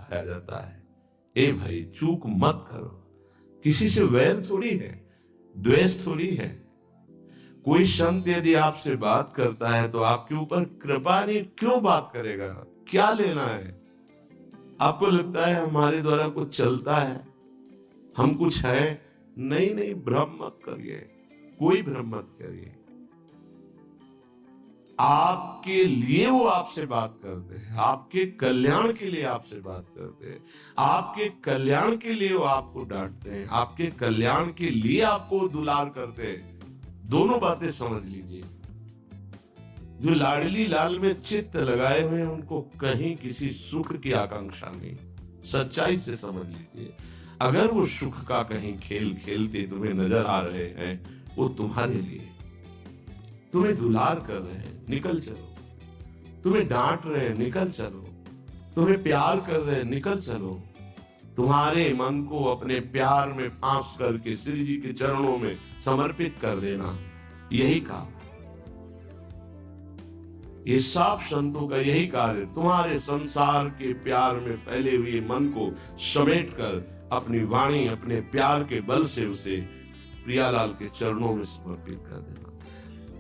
सिखाया जाता है। ए भाई, चूक मत करो। किसी से वैर थोड़ी है, द्वेष थोड़ी है। कोई संत यदि आपसे बात करता है तो आपके ऊपर कृपा नहीं, क्यों बात करेगा? क्या लेना है? आपको लगता है हमारे द्वारा कुछ चलता है, हम कुछ है? नहीं नहीं, भ्रम मत करिए, कोई भ्रम मत करिए। आपके लिए वो आपसे बात करते हैं, आपके कल्याण के लिए आपसे बात करते हैं, आपके कल्याण के लिए वो आपको डांटते हैं, आपके कल्याण के लिए आपको दुलार करते हैं। दोनों बातें समझ लीजिए। जो लाडली लाल में चित्त लगाए हुए हैं उनको कहीं किसी सुख की आकांक्षा नहीं। सच्चाई से समझ लीजिए, अगर वो सुख का कहीं खेल खेलते तुम्हें नजर आ रहे हैं, वो तुम्हारे लिए, तुम्हें दुलार कर रहे हैं, निकल चलो। तुम्हें डांट रहे हैं, निकल चलो। तुम्हें प्यार कर रहे हैं, निकल चलो। तुम्हारे मन को अपने प्यार में फांस करके श्री जी के चरणों में समर्पित कर देना, यही काम है। ये सब संतों का यही कार्य, तुम्हारे संसार के प्यार में फैले हुए मन को समेट कर अपनी वाणी, अपने प्यार के बल से उसे प्रियालाल के चरणों में समर्पित कर देना।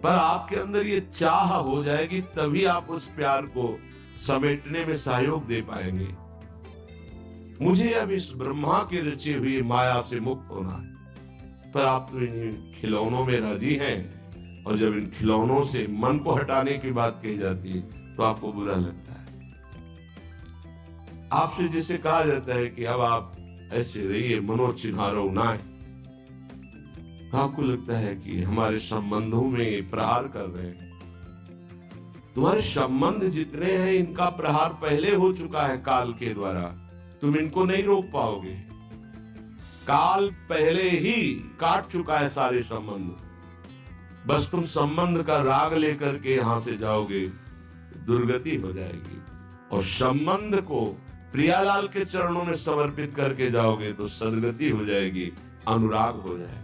पर आपके अंदर ये चाह हो जाएगी, तभी आप उस प्यार को समेटने में सहयोग दे पाएंगे। मुझे अब इस ब्रह्मा के रचे हुए माया से मुक्त होना है, पर आप तो इन खिलौनों में राजी हैं, और जब इन खिलौनों से मन को हटाने की बात कही जाती है तो आपको बुरा लगता है। आपसे जिसे कहा जाता है कि अब आप ऐसे रहिए, मनोचिन्हारो नाय, आपको लगता है कि हमारे संबंधों में प्रहार कर रहे हैं। तुम्हारे संबंध जितने हैं इनका प्रहार पहले हो चुका है काल के द्वारा, तुम इनको नहीं रोक पाओगे। काल पहले ही काट चुका है सारे संबंध। बस तुम संबंध का राग लेकर के यहां से जाओगे, दुर्गति हो जाएगी। और संबंध को प्रियालाल के चरणों में समर्पित करके जाओगे तो सदगति हो जाएगी, अनुराग हो जाएगा।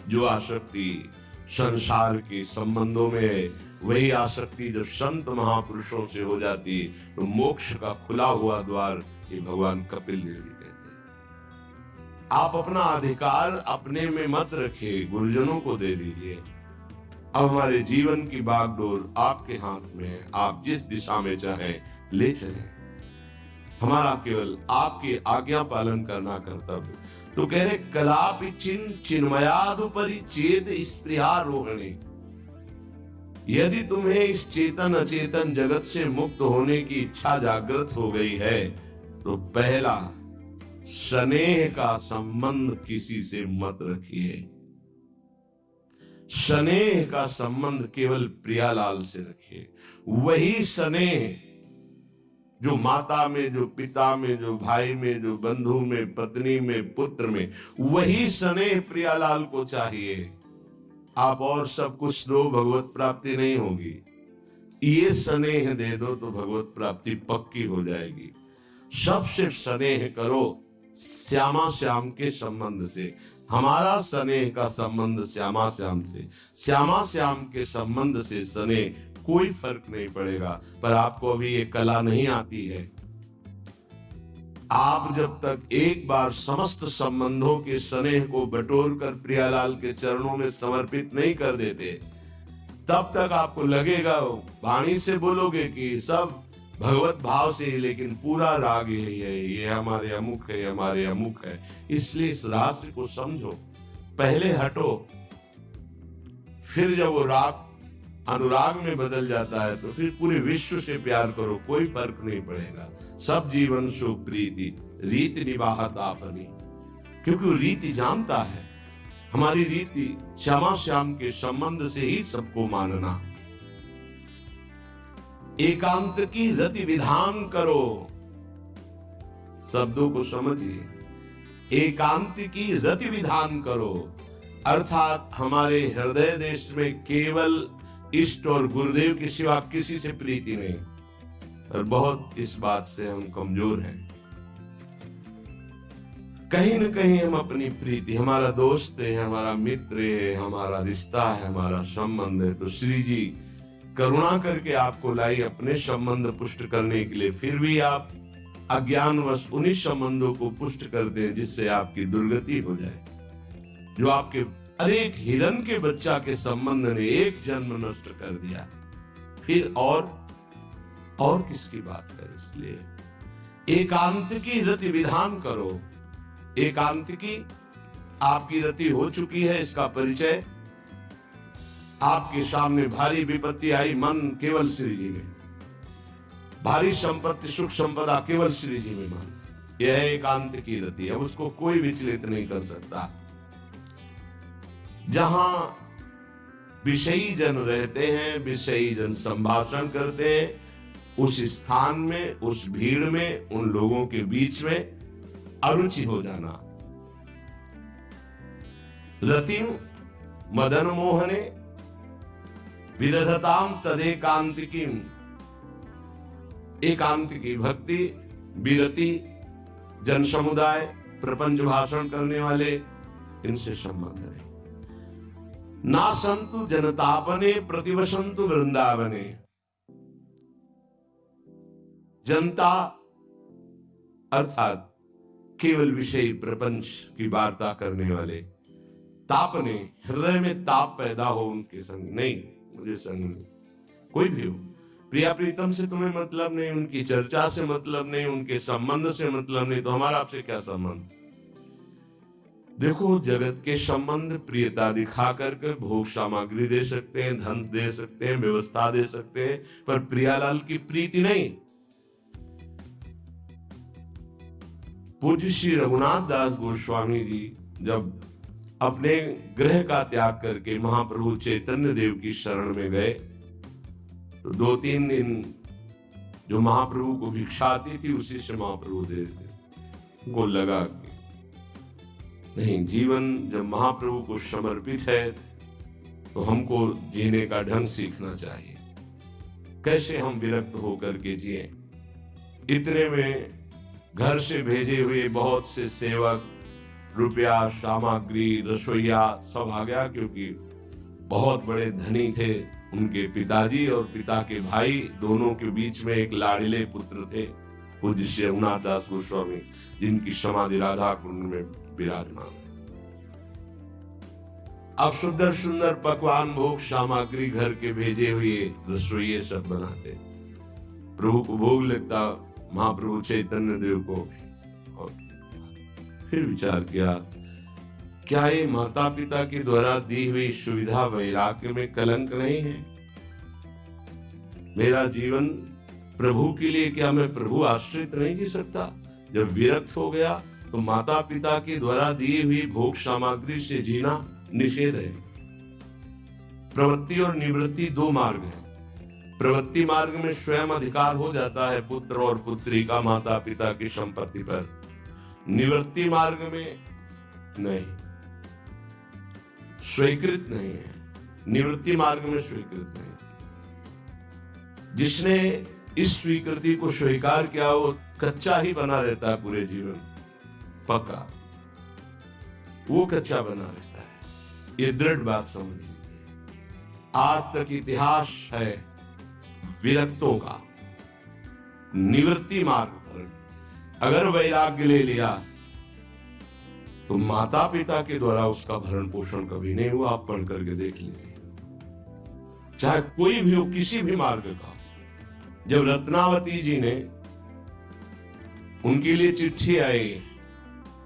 जो आसक्ति संसार के संबंधों में है, वही आसक्ति जब संत महापुरुषों से हो जाती तो मोक्ष का खुला हुआ द्वार ये भगवान कपिल देव जी कहते हैं। आप अपना अधिकार अपने में मत रखिए, गुरुजनों को दे दीजिए। अब हमारे जीवन की बागडोर आपके हाथ में है, आप जिस दिशा में चाहें ले चलें। हमारा केवल आपकी आज्ञा पालन करना कर्तव्य। तो कह रहे कदापि चिन्मयादुपरि चेत स्पृहारोहणे, यदि तुम्हें इस चेतन अचेतन जगत से मुक्त होने की इच्छा जागृत हो गई है तो पहला, स्नेह का संबंध किसी से मत रखिए। स्नेह का संबंध केवल प्रियालाल से रखिए। वही स्नेह जो माता में, जो पिता में, जो भाई में, जो बंधु में, पत्नी में, पुत्र में, वही स्नेह प्रियालाल को चाहिए। आप और सब कुछ दो, भगवत प्राप्ति नहीं होगी। ये स्नेह दे दो तो भगवत प्राप्ति पक्की हो जाएगी। सबसे स्नेह करो श्यामा श्याम के संबंध से। हमारा स्नेह का संबंध श्यामा श्याम से, श्यामा श्याम के संबंध से स्नेह कोई फर्क नहीं पड़ेगा। पर आपको अभी ये कला नहीं आती है। आप जब तक एक बार समस्त संबंधों के स्नेह को बटोर कर प्रियालाल के चरणों में समर्पित नहीं कर देते, तब तक आपको लगेगा, वाणी से बोलोगे कि सब भगवत भाव से, लेकिन पूरा राग यही है, ये हमारे अमुक है, हमारे अमुक है। इसलिए इस रहस्य को समझो, पहले हटो, फिर जब वो राग अनुराग में बदल जाता है तो फिर पूरे विश्व से प्यार करो, कोई फर्क नहीं पड़ेगा। सब जीवन सुख प्रीति रीति निभात आपनी, क्योंकि रीति जानता है। हमारी रीति श्यामा श्याम के संबंध से ही सबको मानना। एकांत की रति विधान करो, शब्दों को समझिए। एकांत की रति विधान करो, अर्थात हमारे हृदय देश में केवल इष्ट और गुरुदेव के सिवा किसी से प्रीति नहीं। और बहुत इस बात से हम कमजोर हैं। कहीं न कहीं हम अपनी प्रीति, हमारा दोस्त है, हमारा मित्र है, हमारा रिश्ता है, हमारा संबंध है, तो श्री जी करुणा करके आपको लाई अपने संबंध पुष्ट करने के लिए। फिर भी आप अज्ञानवश उन्हीं संबंधों को पुष्ट कर दें जिससे आपकी दुर्गति हो जाए। जो आपके एक हिरण के बच्चा के संबंध ने एक जन्म नष्ट कर दिया, फिर और किसकी बात करें। इसलिए एकांतिकी रति विधान करो। एकांतिकी आपकी रति हो चुकी है, इसका परिचय आपके सामने भारी विपत्ति आई, मन केवल श्री जी में, भारी संपत्ति सुख संपदा केवल श्री जी में मन, यह एकांतिकी रति है, उसको कोई विचलित नहीं कर सकता। जहां विषयी जन रहते हैं, विषयी जन संभाषण करते हैं, उस स्थान में, उस भीड़ में, उन लोगों के बीच में अरुचि हो जाना। रतिम मदन मोहने विदधताम तदेकांतिकीम। एकांतिकी भक्ति, विरति, जन समुदाय, प्रपंच भाषण करने वाले, इनसे संबंध है। ना संतु जनतापने प्रतिवसंतु वृंदावने। जनता अर्थात केवल विषय प्रपंच की वार्ता करने वाले, तापने हृदय में ताप पैदा हो उनके संग नहीं, मुझे संग नहीं, कोई भी हो, प्रिया प्रीतम से तुम्हें मतलब नहीं, उनकी चर्चा से मतलब नहीं, उनके संबंध से मतलब नहीं, तो हमारा आपसे क्या संबंध। देखो, जगत के संबंध प्रियता दिखा करके भोग सामग्री दे सकते हैं, धन दे सकते हैं, व्यवस्था दे सकते हैं, पर प्रियालाल की प्रीति नहीं। पूज्य श्री रघुनाथ दास गोस्वामी जी जब अपने गृह का त्याग करके महाप्रभु चैतन्य देव की शरण में गए, तो 2-3 दिन जो महाप्रभु को भिक्षा आती थी उसी से महाप्रभु दे देते। उनको लगा कि नहीं, जीवन जब महाप्रभु को समर्पित है तो हमको जीने का ढंग सीखना चाहिए, कैसे हम विरक्त होकर के जिए। इतने में घर से भेजे हुए बहुत से सेवक, रुपया, सामग्री, रसोईया सब आ गया, क्योंकि बहुत बड़े धनी थे उनके पिताजी, और पिता के भाई दोनों के बीच में एक लाडले पुत्र थे, पूज्य श्री रघुनाथ दास गोस्वामी, जिनकी समाधि राधा कुंड में विराजमान है। अब सुंदर सुंदर पकवान, भोग सामग्री घर के भेजे हुए रसोइये सब बनाते, प्रभु को भोग लगता, महाप्रभु चैतन्य देव को। और फिर विचार किया, क्या ये माता पिता के द्वारा दी हुई सुविधा वैराग्य में कलंक नहीं है। मेरा जीवन प्रभु के लिए, क्या मैं प्रभु आश्रित नहीं जी सकता। जब विरक्त हो गया तो माता पिता के द्वारा दी हुई भोग सामग्री से जीना निषेध है। प्रवृत्ति और निवृत्ति 2 मार्ग है। प्रवृत्ति मार्ग में स्वयं अधिकार हो जाता है पुत्र और पुत्री का माता पिता की संपत्ति पर, निवृत्ति मार्ग में नहीं, स्वीकृत नहीं है। निवृत्ति मार्ग में स्वीकृत नहीं। जिसने इस स्वीकृति को स्वीकार किया वो कच्चा ही बना रहता है पूरे जीवन, पक्का वो कच्चा बना रहता है। ये दृढ़ बात समझ लीजिए। आज तक इतिहास है विरक्तों का। निवृत्ति मार्ग पर अगर वैराग्य ले लिया तो माता पिता के द्वारा उसका भरण पोषण कभी नहीं हुआ। आप पढ़ करके देख लीजिए, चाहे कोई भी हो, किसी भी मार्ग का। जब रत्नावती जी ने, उनके लिए चिट्ठी आई,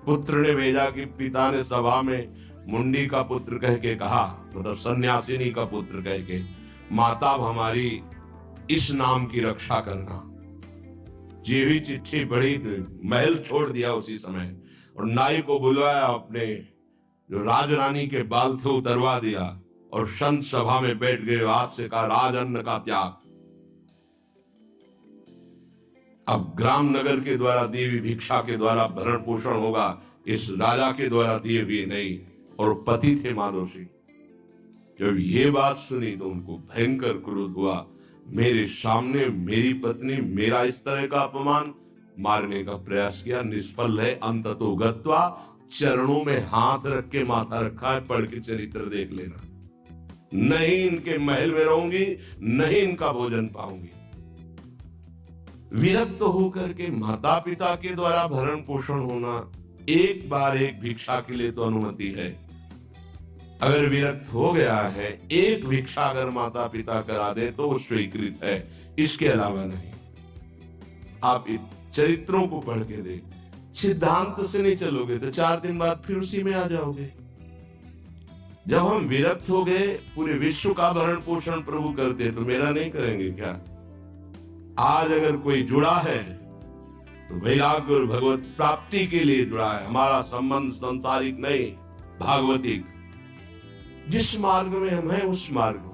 पुत्र ने भेजा कि पिता ने सभा में मुंडी का पुत्र कह के कहा, मतलब सन्यासिनी का पुत्र कह के, माता हमारी इस नाम की रक्षा करना। जी हुई चिट्ठी पढ़ी तो महल छोड़ दिया उसी समय, और नाई को बुलाया, अपने जो राजरानी के बाल थे उतरवा दिया, और संत सभा में बैठ गए। हाथ से कहा, राज अन्न का त्याग। अब ग्राम नगर के द्वारा दी हुई भिक्षा के द्वारा भरण पोषण होगा, इस राजा के द्वारा दिए हुए नहीं। और पति थे माधोसी। जब ये बात सुनी तो उनको भयंकर क्रोध हुआ। मेरे सामने मेरी पत्नी मेरा इस तरह का अपमान, मारने का प्रयास किया, निष्फल है। अंततो गत्वा, चरणों में हाथ रख के माथा रखा है, पढ़ के चरित्र देख लेना। नहीं इनके महल में रहूंगी, नहीं इनका भोजन पाऊंगी। विरक्त होकर के माता पिता के द्वारा भरण पोषण होना एक बार एक भिक्षा के लिए तो अनुमति है। अगर विरक्त हो गया है, एक भिक्षा अगर माता पिता करा दे तो वो स्वीकृत है, इसके अलावा नहीं। आप चरित्रों को पढ़ के देख, सिद्धांत से नहीं चलोगे तो 4 दिन बाद फिर उसी में आ जाओगे। जब हम विरक्त हो गए, पूरे विश्व का भरण पोषण प्रभु करते, तो मेरा नहीं करेंगे क्या? आज अगर कोई जुड़ा है तो वैराग्य और भगवत प्राप्ति के लिए जुड़ा है। हमारा संबंध संसारिक नहीं, भागवतिक। जिस मार्ग में हम हैं उस मार्ग में।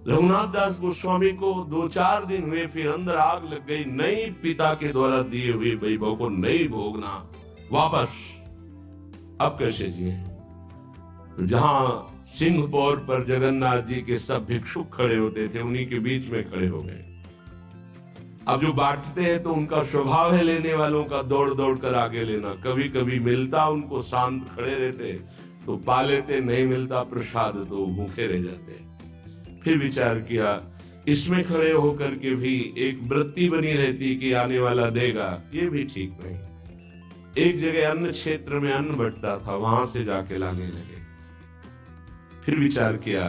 रघुनाथ दास गोस्वामी को 2-4 दिन हुए, फिर अंदर आग लग गई। नहीं, पिता के द्वारा दिए हुए वैभव को नहीं भोगना, वापस। अब कैसे जिए? जहां सिंहपौर पर जगन्नाथ जी के सब भिक्षुक खड़े होते थे, उन्हीं के बीच में खड़े हो गए। अब जो बांटते हैं तो उनका स्वभाव है लेने वालों का दौड़ दौड़ कर आगे लेना। कभी कभी मिलता, उनको शांत खड़े रहते तो पा लेते, नहीं मिलता प्रसाद तो भूखे रह जाते। फिर विचार किया, इसमें खड़े होकर के भी एक वृत्ति बनी रहती कि आने वाला देगा, ये भी ठीक नहीं। एक जगह अन्न क्षेत्र में अन्न बंटता था, वहां से जाके लाने लगे। फिर विचार किया,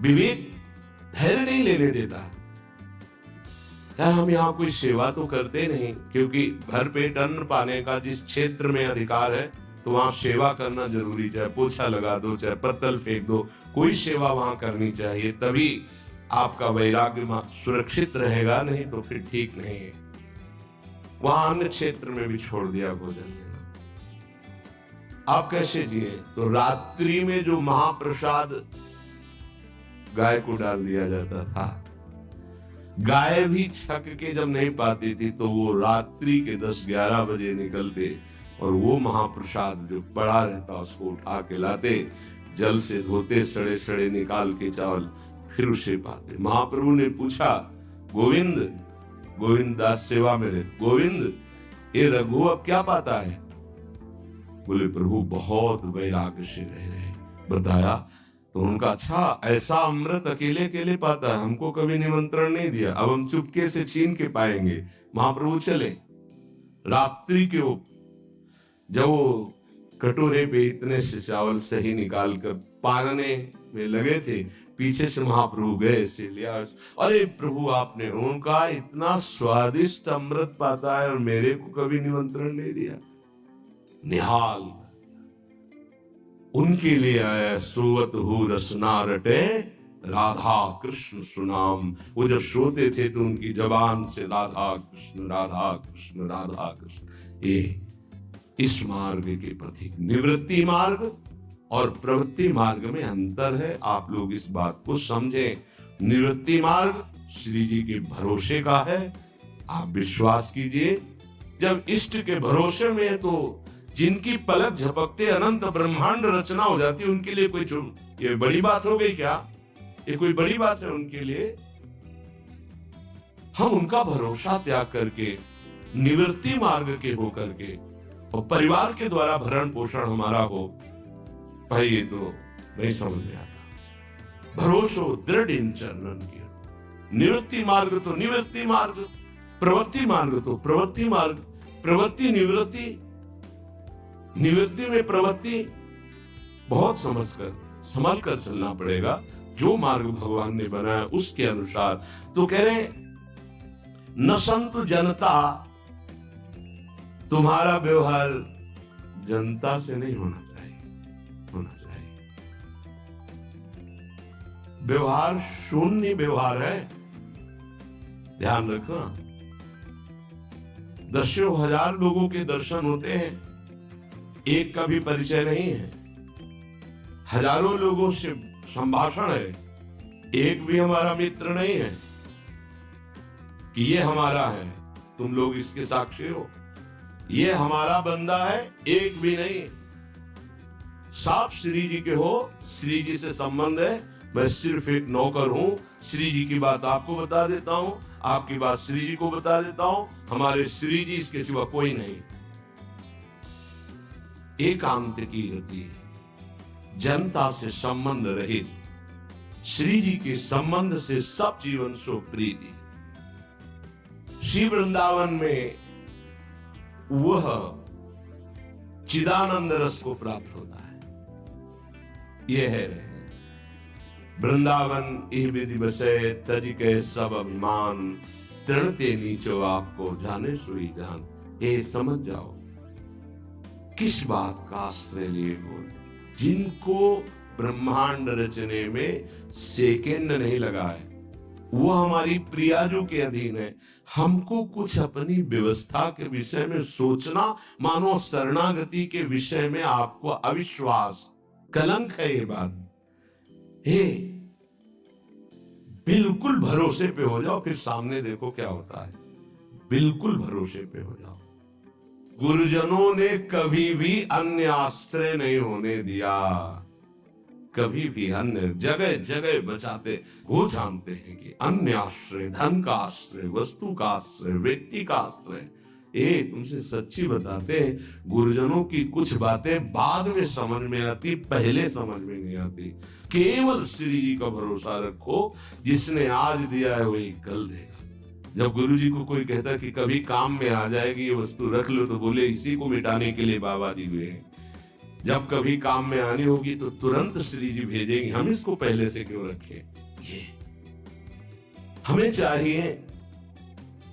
विवेक धैर्य नहीं लेने देता। यार, हम यहाँ कोई सेवा तो करते नहीं, क्योंकि भर पेट अन्न पाने का जिस क्षेत्र में अधिकार है तो वहां सेवा करना जरूरी। चाहे पोछा लगा दो, चाहे पत्तल फेंक दो, कोई सेवा वहां करनी चाहिए, तभी आपका वैराग्य सुरक्षित रहेगा, नहीं तो फिर ठीक नहीं है। वहां अन्य क्षेत्र में भी छोड़ दिया भोजन लेना। आप कैसे जिए? तो रात्रि में जो महाप्रसाद गाय को डाल दिया जाता था, गाय भी छक के जब नहीं पाती थी तो वो रात्रि के 10-11 बजे निकलते और वो महाप्रसाद जो पड़ा रहता उसको उठा के लाते, जल से धोते, सड़े सड़े निकाल के चावल, फिर उसे पाते। महाप्रभु ने पूछा, गोविंद, गोविंद दास सेवा में रहे, गोविंद ये रघु अब क्या पाता है? बोले, प्रभु बहुत वैराग्य से रह रहे। बताया तो उनका, अच्छा ऐसा अमृत अकेले अकेले पाता है, हमको कभी निमंत्रण नहीं दिया, अब हम चुपके से छीन के पाएंगे। महाप्रभु चले रात्रि के जब वो कटोरे पे इतने से चावल सही निकाल कर पाने में लगे थे, पीछे से महाप्रभु गए से लिया। अरे प्रभु, आपने उनका इतना स्वादिष्ट अमृत पाता है और मेरे को कभी निमंत्रण नहीं दिया। निहाल उनके लिए आया, सोवत हो रसना रटे राधा कृष्ण सुनाम। वो जब सोते थे तो उनकी जबान से राधा कृष्ण राधा कृष्ण राधा कृष्ण। ये इस मार्ग के पथिक। निवृत्ति मार्ग और प्रवृत्ति मार्ग में अंतर है, आप लोग इस बात को समझें। निवृत्ति मार्ग श्री जी के भरोसे का है, आप विश्वास कीजिए। जब इष्ट के भरोसे में है तो जिनकी पलक झपकते अनंत ब्रह्मांड रचना हो जाती है, उनके लिए कोई ये बड़ी बात हो गई क्या? ये कोई बड़ी बात है उनके लिए? हम उनका भरोसा त्याग करके निवृत्ति मार्ग के हो करके और परिवार के द्वारा भरण पोषण हमारा हो, भाई ये तो नहीं समझ में आता। भरोसो दृढ़ इन चरणन की। निवृत्ति मार्ग तो निवृत्ति मार्ग, प्रवृत्ति मार्ग तो प्रवृत्ति मार्ग। प्रवृत्ति निवृत्ति, निवृत्ति में प्रवृत्ति, बहुत समझकर संभल कर चलना पड़ेगा। जो मार्ग भगवान ने बनाया उसके अनुसार। तो कह रहे न संत जनता, तुम्हारा व्यवहार जनता से नहीं होना चाहिए, होना चाहिए व्यवहार शून्य व्यवहार है। ध्यान रखना, दसों हजार लोगों के दर्शन होते हैं, एक का भी परिचय नहीं है। हजारों लोगों से संभाषण है, एक भी हमारा मित्र नहीं है कि ये हमारा है, तुम लोग इसके साक्षी हो। ये हमारा बंदा है, एक भी नहीं। साफ श्री जी के हो, श्री जी से संबंध है, मैं सिर्फ एक नौकर हूं। श्री जी की बात आपको बता देता हूं, आपकी बात श्री जी को बता देता हूं। हमारे श्री जी इसके सिवा कोई नहीं। एकांत की गति, जनता से संबंध रहित, श्री जी के संबंध से सब जीवन सो प्रीति। श्री वृंदावन में वह चिदानंद रस को प्राप्त होता है। यह है रहने। वृंदावन इह विधि बसे तज के सब अभिमान, तृणते नीचो आपको जाने सुई जान। ये समझ जाओ किस बात का आश्रय लिए हो। जिनको ब्रह्मांड रचने में सेकेंड नहीं लगा है, वो हमारी प्रियाजू के अधीन है। हमको कुछ अपनी व्यवस्था के विषय में सोचना, मानो शरणागति के विषय में आपको अविश्वास, कलंक है ये बात। हे, बिल्कुल भरोसे पे हो जाओ, फिर सामने देखो क्या होता है। बिल्कुल भरोसे पे हो जाओ। गुरुजनों ने कभी भी अन्य आश्रय नहीं होने दिया, कभी भी अन्य जगह जगह बचाते। वो जानते हैं कि अन्य आश्रय, धन का आश्रय, वस्तु का आश्रय, व्यक्ति का आश्रय। ये तुमसे सच्ची बताते हैं, गुरुजनों की कुछ बातें बाद में समझ में आती, पहले समझ में नहीं आती। केवल श्री जी का भरोसा रखो, जिसने आज दिया है वही कल देगा। जब गुरु जी को कोई कहता कि कभी काम में आ जाएगी ये वस्तु, रख लो, तो बोले इसी को मिटाने के लिए बाबा जी हुए हैं। जब कभी काम में आनी होगी तो तुरंत श्री जी भेजेंगे, हम इसको पहले से क्यों रखें। ये हमें चाहिए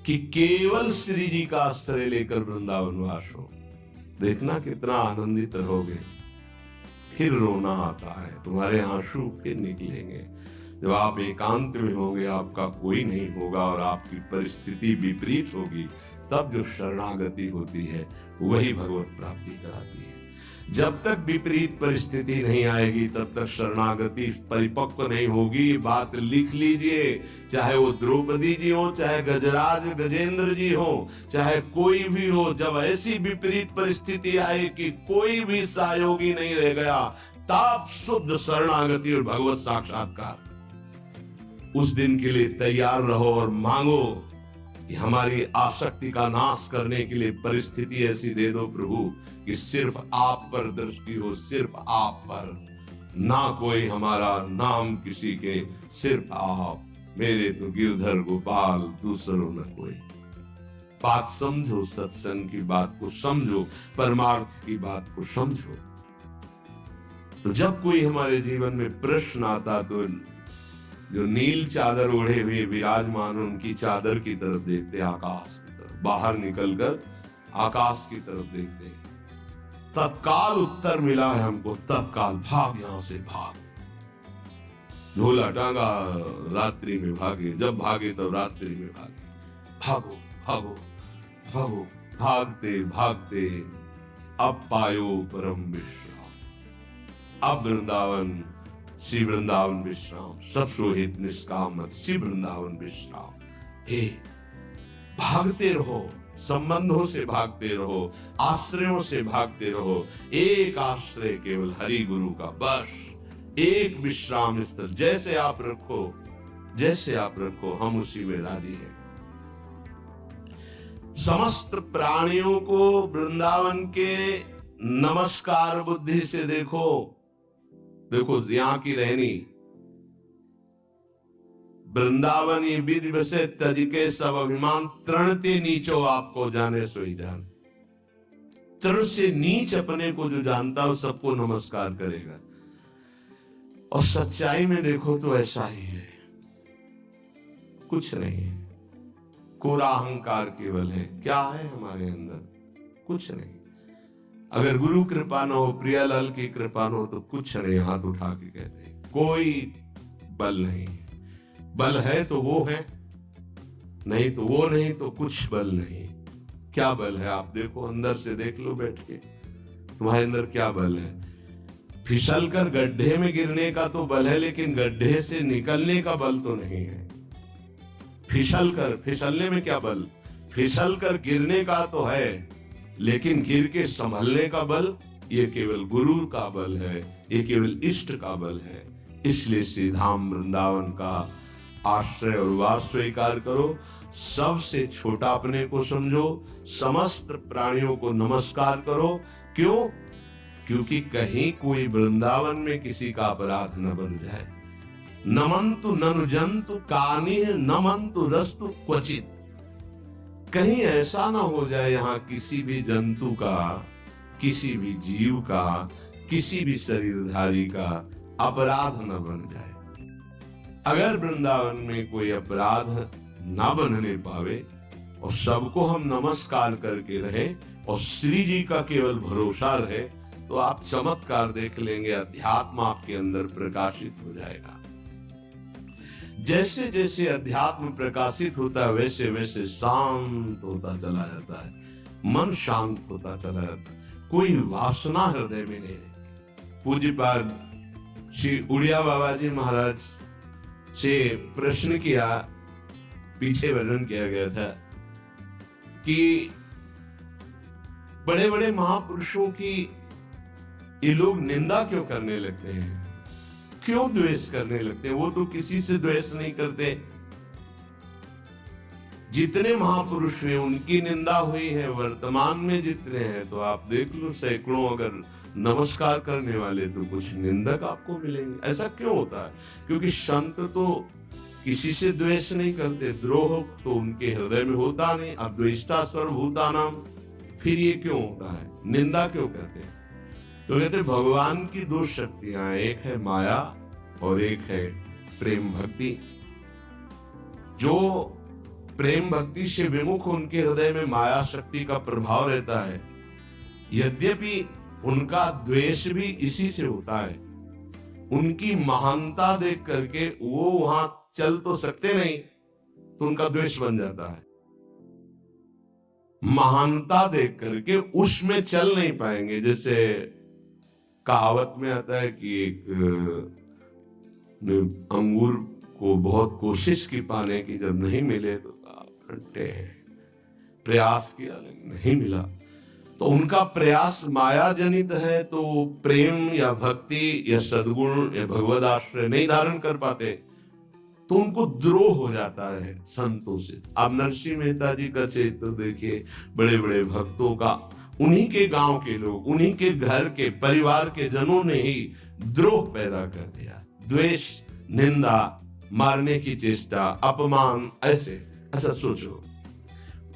कि केवल श्री जी का आश्रय लेकर वृंदावन वास हो। देखना कितना आनंदित रहोगे। फिर रोना आता है, तुम्हारे आंसू फिर निकलेंगे। जब आप एकांत में होंगे, आपका कोई नहीं होगा और आपकी परिस्थिति विपरीत होगी, तब जो शरणागति होती है वही भगवत प्राप्ति कराती है। जब तक विपरीत परिस्थिति नहीं आएगी तब तक शरणागति परिपक्व नहीं होगी। बात लिख लीजिए, चाहे वो द्रौपदी जी हो, चाहे गजराज गजेंद्र जी हो, चाहे कोई भी हो, जब ऐसी विपरीत परिस्थिति आए कि कोई भी सहयोगी नहीं रह गया, तब शुद्ध शरणागति और भगवत साक्षात्कार। उस दिन के लिए तैयार रहो और मांगो कि हमारी आसक्ति का नाश करने के लिए परिस्थिति ऐसी दे दो प्रभु कि सिर्फ आप पर दृष्टि हो, सिर्फ आप पर, ना कोई हमारा नाम किसी के, सिर्फ आप। मेरे तो गिरधर गोपाल, दूसरों न कोई। बात समझो, सत्संग की बात को समझो, परमार्थ की बात को समझो। तो जब कोई हमारे जीवन में प्रश्न आता तो जो नील चादर ओढ़े हुए विराजमान, उनकी चादर की तरफ देखते, आकाश की तरफ। बाहर निकलकर आकाश की तरफ देखते, तत्काल उत्तर मिला है हमको, तत्काल भाग, यहां से भाग। झोला टांगा, रात्रि में भागे, जब भागे तब रात्रि में भागे। भागो भागो भागो, भागते भागते अब पायो परम विश्राम। अब वृंदावन, श्री वृंदावन विश्राम, सब सोहित निष्काम श्री वृंदावन विश्राम। हे, भागते रहो, संबंधों से भागते रहो, आश्रयों से भागते रहो। एक आश्रय केवल हरि गुरु का, बस एक विश्राम स्थल। जैसे आप रखो, जैसे आप रखो, हम उसी में राजी हैं। समस्त प्राणियों को वृंदावन के नमस्कार बुद्धि से देखो। देखो यहाँ की रहनी, वृंदावन ये विधि बसे तज के सब अभिमान, तृणते नीचो आपको जाने सोई जान। तृण से नीच अपने को जो जानता है सबको नमस्कार करेगा। और सच्चाई में देखो तो ऐसा ही है, कुछ नहीं है। कोरा अहंकार केवल है। क्या है हमारे अंदर? कुछ नहीं। अगर गुरु कृपा न हो, प्रियालाल की कृपा न हो, तो कुछ नहीं। हाथ उठा के कहते हैं, कोई बल नहीं है। बल है तो वो है, नहीं तो वो नहीं, तो कुछ बल नहीं। क्या बल है? आप देखो, अंदर से देख लो बैठ के, तुम्हारे अंदर क्या बल है। फिसल कर गड्ढे में गिरने का तो बल है, लेकिन गड्ढे से निकलने का बल तो नहीं है। फिसलने में क्या बल? फिसल कर गिरने का तो है, लेकिन गिर के संभलने का बल, ये केवल गुरु का बल है, ये केवल इष्ट का बल है। इसलिए श्री धाम वृंदावन का आश्रय और वास स्वीकार करो। सबसे छोटा अपने को समझो, समस्त प्राणियों को नमस्कार करो। क्यों? क्योंकि कहीं कोई वृंदावन में किसी का अपराध न बन जाए। नमंतु ननु जंतु कानिह नमंतु रस्तु क्वचित। कहीं ऐसा ना हो जाए यहाँ किसी भी जंतु का, किसी भी जीव का, किसी भी शरीरधारी का अपराध न बन जाए। अगर वृंदावन में कोई अपराध ना बनने पावे और सबको हम नमस्कार करके रहे और श्री जी का केवल भरोसा रहे, तो आप चमत्कार देख लेंगे, अध्यात्म आपके अंदर प्रकाशित हो जाएगा। जैसे जैसे अध्यात्म प्रकाशित होता है वैसे वैसे शांत होता चला जाता है, मन शांत होता चला जाता है, कोई वासना हृदय में नहीं रहती। पूज्यपाद श्री उड़िया बाबा जी महाराज से प्रश्न किया, पीछे वर्णन किया गया था कि बड़े बड़े महापुरुषों की ये लोग निंदा क्यों करने लगते हैं, क्यों द्वेष करने लगते हैं? वो तो किसी से द्वेष नहीं करते। जितने महापुरुष हुए उनकी निंदा हुई है, वर्तमान में जितने हैं तो आप देख लो सैकड़ों अगर नमस्कार करने वाले तो कुछ निंदक आपको मिलेंगे। ऐसा क्यों होता है? क्योंकि संत तो किसी से द्वेष नहीं करते, द्रोह तो उनके हृदय में होता नहीं, अद्वेष्टा सर्वभूतानां। फिर ये क्यों होता है, निंदा क्यों करते हैं? तो कहते भगवान की दो शक्तियां, एक है माया और एक है प्रेम भक्ति। जो प्रेम भक्ति से विमुख, उनके हृदय में माया शक्ति का प्रभाव रहता है। यद्यपि उनका द्वेष भी इसी से होता है, उनकी महानता देख करके वो वहां चल तो सकते नहीं, तो उनका द्वेष बन जाता है। महानता देख करके उसमें चल नहीं पाएंगे। जैसे कहावत में आता है कि एक अंगूर को बहुत कोशिश की पाने की, जब नहीं मिले तो खट्टे हैं, प्रयास किया लेकिन नहीं मिला। तो उनका प्रयास माया जनित है, तो प्रेम या भक्ति या सद्गुण या भगवद आश्रय नहीं धारण कर पाते, तो उनको द्रोह हो जाता है संतों से। आप नरसिंह मेहता जी का चरित्र देखिए, बड़े बड़े भक्तों का, उन्हीं के गांव के लोग, उन्हीं के घर के परिवार के जनों ने ही द्रोह पैदा कर दिया। द्वेष, निंदा, मारने की चेष्टा, अपमान, ऐसे। अच्छा सोचो,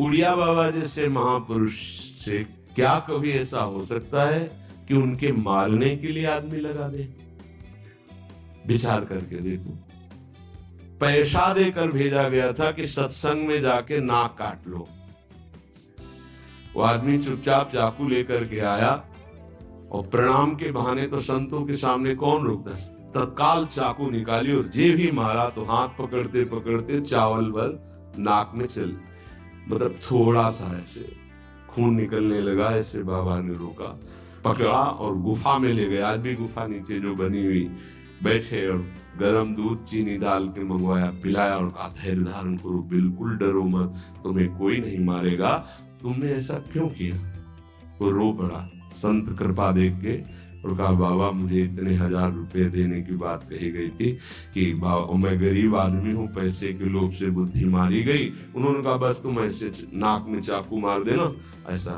उड़िया बाबा जैसे महापुरुष से क्या कभी ऐसा हो सकता है कि उनके मारने के लिए आदमी लगा दे? विचार करके देखो। पैसा देकर भेजा गया था कि सत्संग में जाके नाक काट लो। वो आदमी चुपचाप चाकू लेकर के आया और प्रणाम के बहाने तो संतों के सामने कौन रोकता, तत्काल चाकू निकाली और जे भी मारा तो हाथ पकड़ते पकड़ते चावल भर नाक में चल, मतलब थोड़ा सा ऐसे खून निकलने लगा। ऐसे बाबा ने रोका, पकड़ा और गुफा में ले गए। आज भी गुफा नीचे जो बनी हुई, बैठे और गरम दूध चीनी डाल के मंगवाया, पिलाया और कहा धैर्य धारण करो, बिल्कुल डरो मत, तुम्हें कोई नहीं मारेगा, तुमने ऐसा क्यों किया? वो रो पड़ा संत कृपा देख के और कहा बाबा मुझे इतने 1000 रुपए देने की बात कही गई थी कि बाबा मैं गरीब आदमी हूँ, पैसे के लोभ से बुद्धि मारी गई। उन्होंने कहा बस तुम ऐसे नाक में चाकू मार देना। ऐसा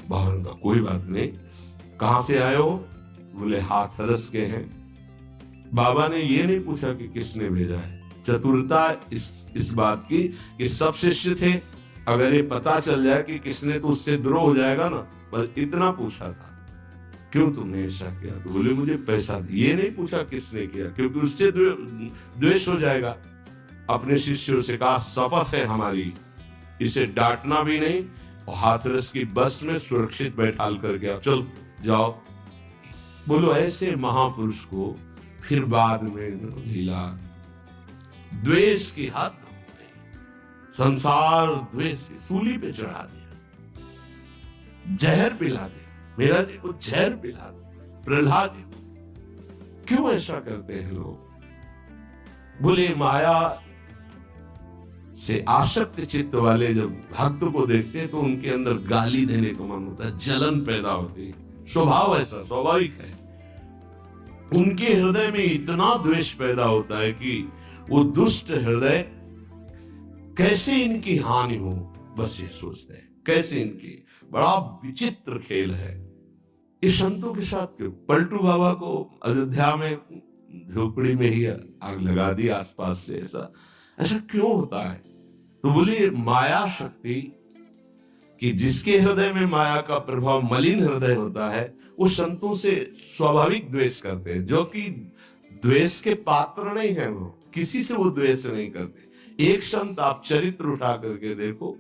बाबा ने कहा कोई बात नहीं, कहाँ से आए हो? बोले हाथरस के हैं। बाबा ने ये नहीं पूछा कि किसने भेजा है। चतुरता इस बात की कि सब शिष्य थे, अगर ये पता चल जाए कि किसने, तो उससे द्रोह हो जाएगा ना, बस इतना पूछा था क्यों तुमने ऐसा किया? तो बोले मुझे पैसा। ये नहीं पूछा किसने किया, क्योंकि उससे द्वेष हो जाएगा। अपने शिष्यों से कहा शपथ है हमारी, इसे डांटना भी नहीं और हाथरस की बस में सुरक्षित बैठाल करके आप चल जाओ। बोलो ऐसे महापुरुष को फिर बाद में लीला, द्वेष की हद हो गई, संसार द्वेष की सूली पे चढ़ा दिया, जहर पिला दिया, मेरा जी को जहर पिला दिया, प्रहलाद जी को। क्यों ऐसा करते हैं लोग? बोले माया से आसक्त चित्त वाले जब भक्त को देखते हैं तो उनके अंदर गाली देने का मन होता है, जलन पैदा होती है, स्वभाव ऐसा स्वाभाविक है। उनके हृदय में इतना द्वेष पैदा होता है कि वो दुष्ट हृदय कैसे इनकी हानि हो, बस ये सोचते हैं कैसे इनकी। बड़ा विचित्र खेल है। इस संतों के साथ क्यों? पलटू बाबा को अयोध्या में झोपड़ी में ही आग लगा दी आसपास से, ऐसा क्यों होता है? तो बोले माया शक्ति कि जिसके हृदय में माया का प्रभाव, मलिन हृदय होता है, वो संतों से स्वाभाविक द्वेष करते हैं, जो कि द्वेष के पात्र नहीं है। वो किसी से वो द्वेष नहीं करते। एक संत आप चरित्र उठा करके देखो,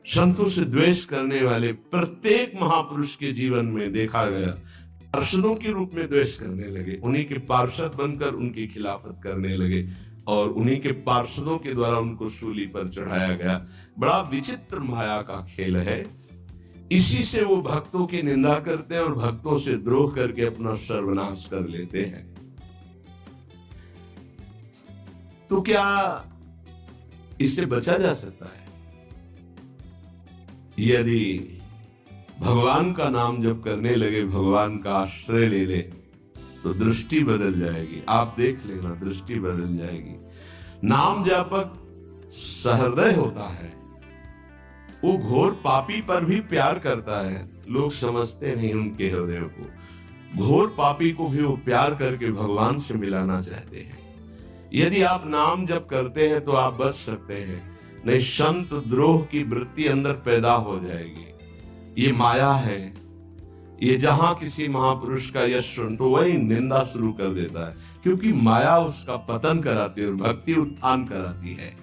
संतों से द्वेष करने वाले प्रत्येक महापुरुष के जीवन में देखा गया, पार्षदों के रूप में द्वेष करने लगे, उन्हीं के पार्षद बनकर उनकी खिलाफत करने लगे और उन्हीं के पार्षदों के द्वारा उनको सूली पर चढ़ाया गया। बड़ा विचित्र माया का खेल है। इसी से वो भक्तों की निंदा करते हैं और भक्तों से द्रोह करके अपना सर्वनाश कर लेते हैं। तो क्या इससे बचा जा सकता है? यदि भगवान का नाम जप करने लगे, भगवान का आश्रय ले ले, तो दृष्टि बदल जाएगी। आप देख लेना, दृष्टि बदल जाएगी। नाम जापक सहृदय होता है, वो घोर पापी पर भी प्यार करता है। लोग समझते नहीं उनके हृदय को। घोर पापी को भी वो प्यार करके भगवान से मिलाना चाहते हैं। यदि आप नाम जप करते हैं तो आप बच सकते हैं, नहीं संत द्रोह की वृत्ति अंदर पैदा हो जाएगी। ये माया है। ये जहां किसी महापुरुष का यश सुन तो वही निंदा शुरू कर देता है, क्योंकि माया उसका पतन कराती है और भक्ति उत्थान कराती है।